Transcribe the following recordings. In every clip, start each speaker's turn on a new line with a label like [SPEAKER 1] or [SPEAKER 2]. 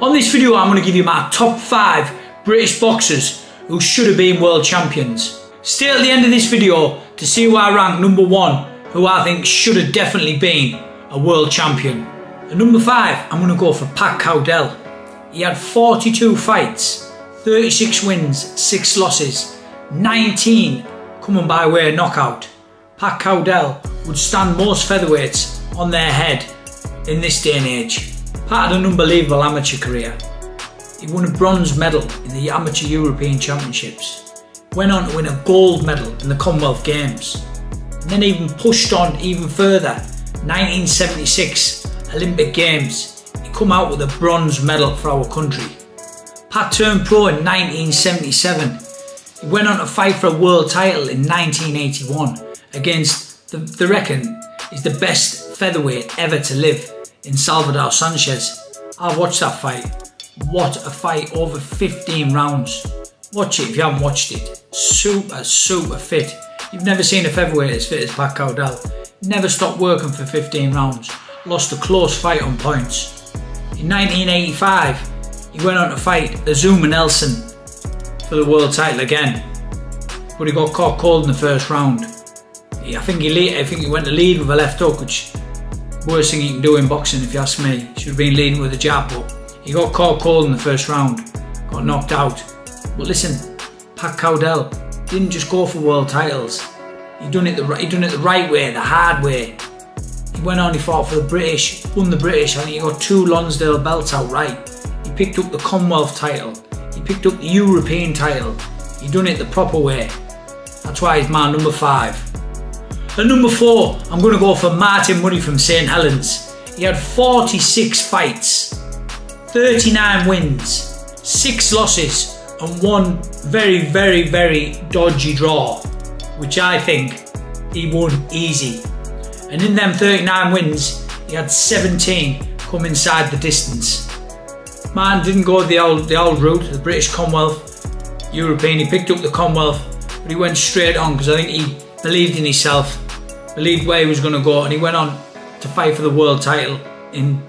[SPEAKER 1] On this video I'm going to give you my top 5 British boxers who should have been world champions. Stay at the end of this video to see who I rank number 1, who I think should have definitely been a world champion. At number 5 I'm going to go for Pat Cowdell. He had 42 fights, 36 wins, 6 losses, 19 coming by way of knockout. Pat Cowdell would stand most featherweights on their head in this day and age. Pat had an unbelievable amateur career. He won a bronze medal in the Amateur European Championships, went on to win a gold medal in the Commonwealth Games, and then even pushed on even further. 1976 Olympic Games, he come out with a bronze medal for our country. Pat turned pro in 1977. He went on to fight for a world title in 1981 against, they reckon, is the best featherweight ever to live in Salvador Sanchez. I watched that fight. What a fight, over 15 rounds. Watch it if you haven't watched it. Super fit. You've never seen a featherweight as fit as Pat Cowdell. Never stopped working for 15 rounds. Lost a close fight on points. In 1985, he went on to fight Azuma Nelson for the world title again, but he got caught cold in the first round. I think he went to lead with a left hook, which worst thing you can do in boxing if you ask me. Should have been leading with a jab, but he got caught cold in the first round, got knocked out. But listen, Pat Cowdell didn't just go for world titles. He done it the right way, the hard way. He went on, he fought for the British, won the British. I think he got 2 Lonsdale belts outright. He picked up the Commonwealth title. He picked up the European title. He done it the proper way. That's why he's my number 5. At number 4, I'm going to go for Martin Murray from St Helens. He had 46 fights, 39 wins, 6 losses and 1 very dodgy draw, which I think he won easy. And in them 39 wins, he had 17 come inside the distance. Man didn't go the old route, the British Commonwealth, European. He picked up the Commonwealth, but he went straight on because I think he believed in himself, believed where he was going to go, and he went on to fight for the world title in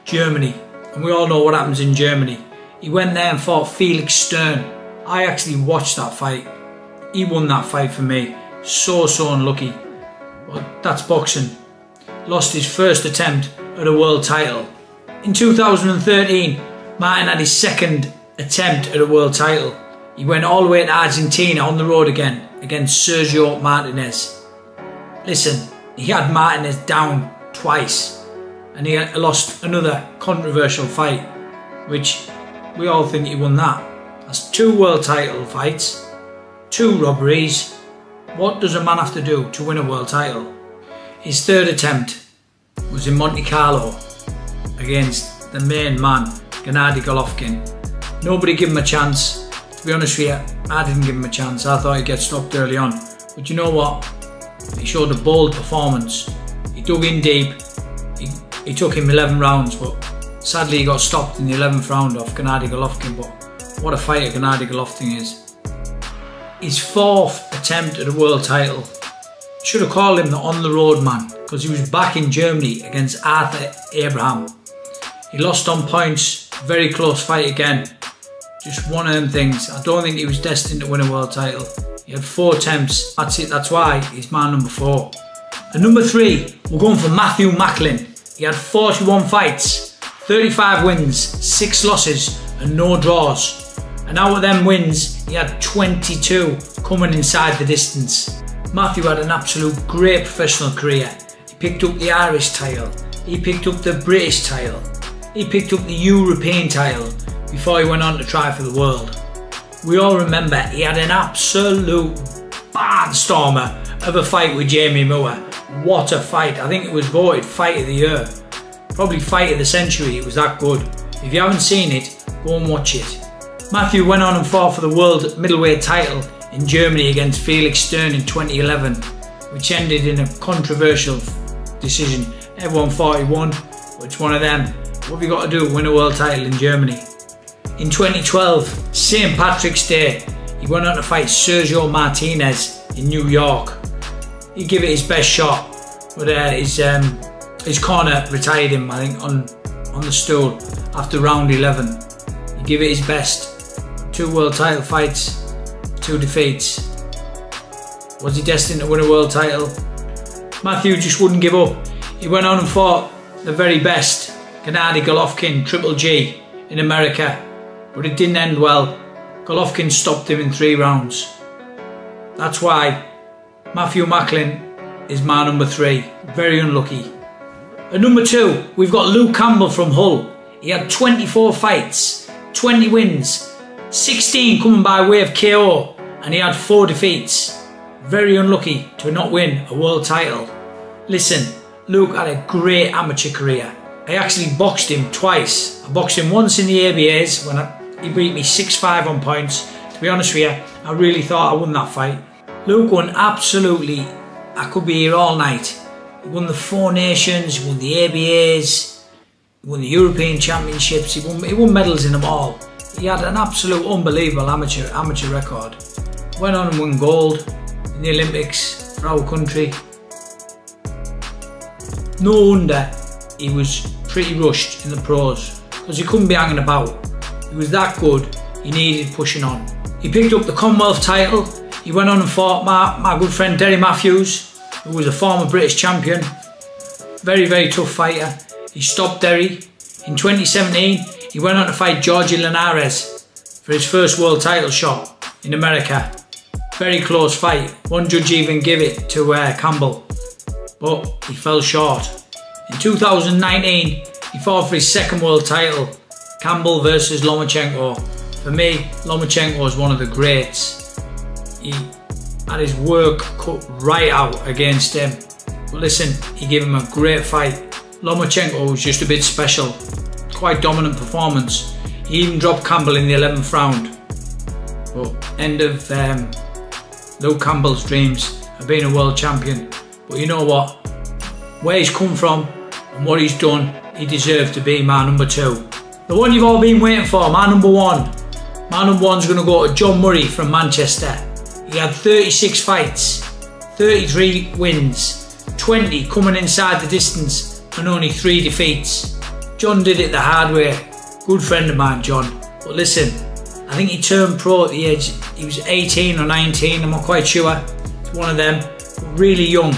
[SPEAKER 1] Germany. And we all know what happens in Germany. He went there and fought Felix Stern. I actually watched that fight. He won that fight for me. So unlucky. But that's boxing. Lost his first attempt at a world title. In 2013, Martin had his second attempt at a world title. He went all the way to Argentina on the road again against Sergio Martinez. Listen, he had Martinez down twice and he lost another controversial fight, which we all think he won that. That's 2 world title fights, 2 robberies. What does a man have to do to win a world title? His third attempt was in Monte Carlo against the main man, Gennady Golovkin. Nobody gave him a chance. To be honest with you, I didn't give him a chance. I thought he'd get stopped early on. But you know what? He showed a bold performance. He dug in deep. He took him 11 rounds, but sadly he got stopped in the 11th round off Gennady Golovkin. But what a fighter Gennady Golovkin is. His 4th attempt at a world title. Should have called him the on-the-road man, because he was back in Germany against Arthur Abraham. He lost on points, very close fight again. Just one of them things. I don't think he was destined to win a world title. He had 4 attempts, that's it, that's why he's my number 4. At number 3, we're going for Matthew Macklin. He had 41 fights, 35 wins, 6 losses and no draws. And out of them wins, he had 22 coming inside the distance. Matthew had an absolute great professional career. He picked up the Irish title, he picked up the British title, he picked up the European title before he went on to try for the world. We all remember he had an absolute barnstormer of a fight with Jamie Moore. What a fight. I think it was voted Fight of the Year. Probably Fight of the Century, it was that good. If you haven't seen it, go and watch it. Matthew went on and fought for the world middleweight title in Germany against Felix Stern in 2011, which ended in a controversial decision. Everyone thought he won, but it's one of them. What have you got to do to win a world title in Germany? In 2012, St Patrick's Day, he went on to fight Sergio Martinez in New York. He gave it his best shot, but his corner retired him, I think, on the stool. after round 11. He gave it his best. 2 world title fights, 2 defeats. Was he destined to win a world title? Matthew just wouldn't give up. He went on and fought the very best, Gennady Golovkin, Triple G, in America, but it didn't end well. Golovkin stopped him in 3 rounds. That's why Matthew Macklin is my number 3. Very unlucky. At number 2, we've got Luke Campbell from Hull. He had 24 fights, 20 wins, 16 coming by way of KO, and he had 4 defeats. Very unlucky to not win a world title. Listen, Luke had a great amateur career. I actually boxed him twice. I boxed him once in the ABAs when he beat me 6-5 on points. To be honest with you, I really thought I won that fight. Luke won absolutely, I could be here all night. He won the 4 Nations, he won the ABAs, he won the European Championships, he won medals in them all. He had an absolute unbelievable amateur record. Went on and won gold in the Olympics for our country. No wonder he was pretty rushed in the pros, because he couldn't be hanging about. He was that good, he needed pushing on. He picked up the Commonwealth title. He went on and fought my good friend Derry Matthews, who was a former British champion. Very, very tough fighter. He stopped Derry. In 2017, he went on to fight Jorge Linares for his first world title shot in America. Very close fight. One judge even gave it to Campbell, but he fell short. In 2019, he fought for his 2nd world title, Campbell versus Lomachenko. For me, Lomachenko is one of the greats. He had his work cut right out against him. But listen, he gave him a great fight. Lomachenko was just a bit special. Quite dominant performance. He even dropped Campbell in the 11th round. But end of Luke Campbell's dreams of being a world champion. But you know what? Where he's come from and what he's done, he deserved to be my number 2. The one you've all been waiting for, my number 1. My number 1's going to go to John Murray from Manchester. He had 36 fights, 33 wins, 20 coming inside the distance, and only 3 defeats. John did it the hard way. Good friend of mine, John. But listen, I think he turned pro at the age, he was 18 or 19, I'm not quite sure. It's one of them, really young.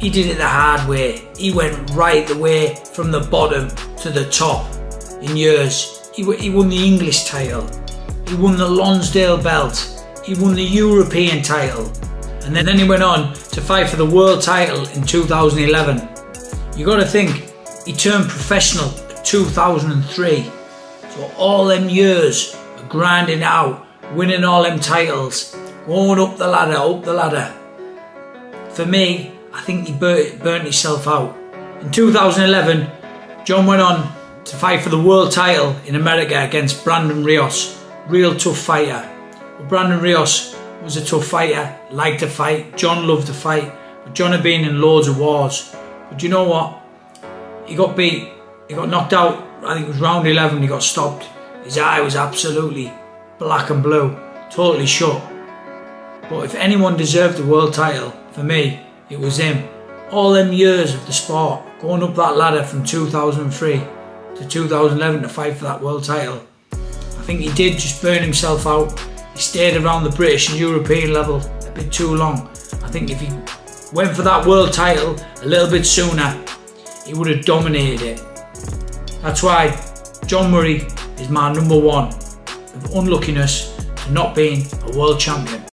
[SPEAKER 1] He did it the hard way. He went right the way from the bottom to the top in years. He won the English title. He won the Lonsdale belt. He won the European title. And then he went on to fight for the world title in 2011. You got to think, he turned professional in 2003. So all them years of grinding out, winning all them titles, going up the ladder. For me, I think he burnt himself out. In 2011, John went on to fight for the world title in America against Brandon Rios. Real tough fighter. But Brandon Rios was a tough fighter, liked to fight. John loved to fight. But John had been in loads of wars. But you know what? He got beat. He got knocked out. I think it was round 11. He got stopped. His eye was absolutely black and blue. Totally shut. But if anyone deserved the world title, for me, it was him. All them years of the sport, going up that ladder from 2003 to 2011 to fight for that world title. I think he did just burn himself out. He stayed around the British and European level a bit too long. I think if he went for that world title a little bit sooner, he would have dominated it. That's why John Murray is my number 1 of unluckiness to not being a world champion.